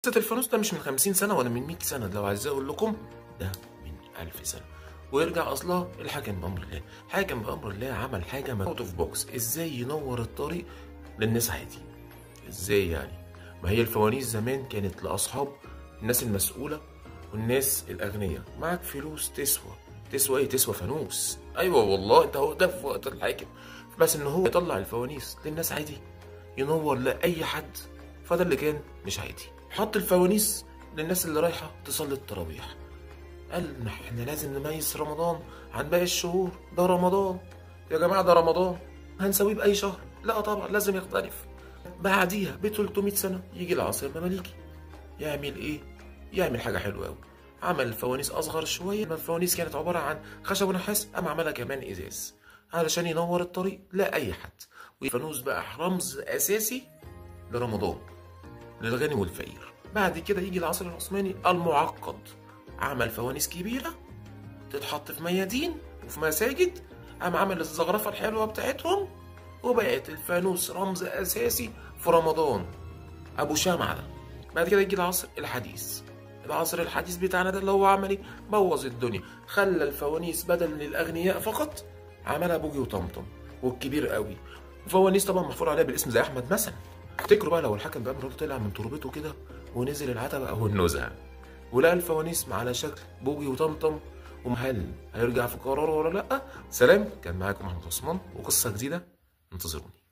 قصة الفانوس ده مش من 50 سنة ولا من 100 سنة، لو عايز أقول لكم ده من 1000 سنة. ويرجع أصلها الحاكم بأمر الله. حاكم بأمر الله عمل حاجة اوت اوف بوكس، إزاي ينور الطريق للناس عادي. إزاي يعني؟ ما هي الفوانيس زمان كانت لأصحاب الناس المسؤولة والناس الأغنياء. معاك فلوس تسوى إيه؟ تسوى فانوس. أيوه والله، أنت هو ده في وقت الحاكم، بس إن هو يطلع الفوانيس للناس عادي، ينور لأي حد. فده اللي كان مش عادي. حط الفوانيس للناس اللي رايحة تصلي التراويح. قال احنا لازم نميز رمضان عن باقي الشهور، ده رمضان يا جماعة، ده رمضان، هنسويه بأي شهر؟ لا طبعا لازم يختلف. بعديها ب 300 سنة يجي العصر المماليكي، يعمل ايه؟ يعمل حاجة حلوة أوي. عمل الفوانيس أصغر شوية. الفوانيس كانت عبارة عن خشب ونحاس، قام عملها كمان إزاز علشان ينور الطريق لأي حد. والفانوس بقى رمز أساسي لرمضان، للغني والفقير. بعد كده يجي العصر العثماني المعقد، عمل فوانيس كبيرة تتحط في ميادين وفي مساجد، قام عمل الزخرفة الحلوة بتاعتهم، وبقت الفانوس رمز أساسي في رمضان، أبو شمعة ده. بعد كده يجي العصر الحديث. العصر الحديث بتاعنا ده اللي هو عمل ايه؟ بوظ الدنيا، خلى الفوانيس بدل للأغنياء فقط عملها بوجي وطمطم والكبير قوي. وفوانيس طبعا محفور عليها بالاسم زي أحمد مثلا. افتكروا بقى لو الحكم بأمر الله طلع من تربته كده ونزل العتبة أو النزهة ولقى الفوانيس على شكل بوجي وطمطم، وهل هيرجع في قراره ولا لأ؟ سلام، كان معاكم أحمد عثمان وقصة جديدة، انتظروني.